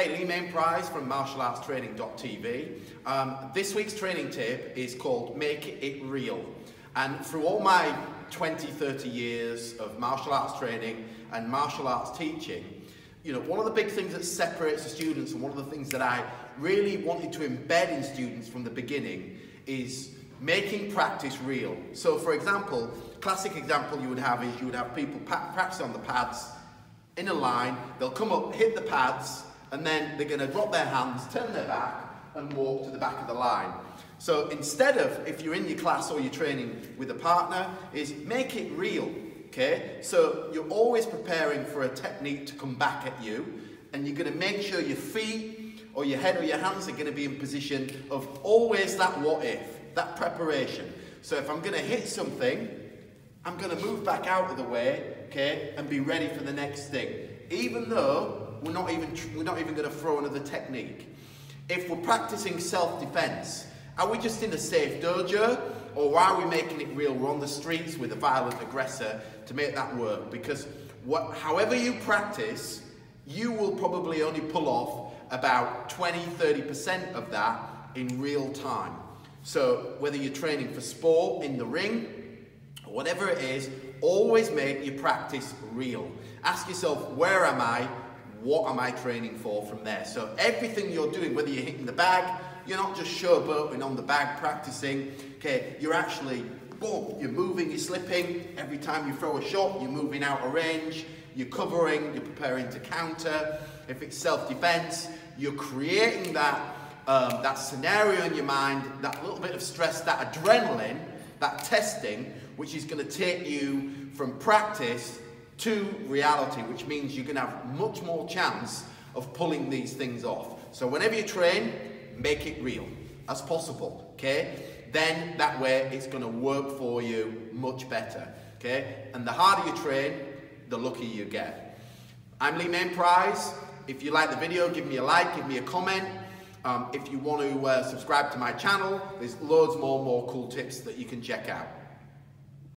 Hey, Lee Mainprize from martialartstraining.tv. This week's training tip is called Make It Real. And through all my 20-30 years of martial arts training and martial arts teaching, you know, one of the big things that separates the students and one of the things that I really wanted to embed in students from the beginning is making practice real. So for example, classic example you would have is you would have people practice on the pads in a line, they'll come up, hit the pads, and then they're going to drop their hands, turn their back, and walk to the back of the line. So instead of, if you're in your class or you're training with a partner, is make it real, okay? So you're always preparing for a technique to come back at you, and you're going to make sure your feet or your head or your hands are going to be in position of always that what if, that preparation. So if I'm going to hit something, I'm going to move back out of the way, okay, and be ready for the next thing, even though we're not even going to throw another technique. If we're practicing self-defense, are we just in a safe dojo, or are we making it real? We're on the streets with a violent aggressor to make that work, because however you practice, you will probably only pull off about 20-30% of that in real time. So whether you're training for sport, in the ring, or whatever it is, always make your practice real. Ask yourself, where am I? What am I training for from there? So everything you're doing, whether you're hitting the bag, you're not just showboating on the bag practicing, okay? You're actually, boom, you're moving, you're slipping. Every time you throw a shot, you're moving out of range, you're covering, you're preparing to counter. If it's self-defense, you're creating that scenario in your mind, that little bit of stress, that adrenaline, that testing, which is going to take you from practice to reality, which means you're going to have much more chance of pulling these things off. So whenever you train, make it real as possible, okay? Then that way it's going to work for you much better, okay? And the harder you train, the luckier you get. I'm Lee Mainprize. If you like the video, give me a like, give me a comment. If you want to subscribe to my channel, there's loads more cool tips that you can check out.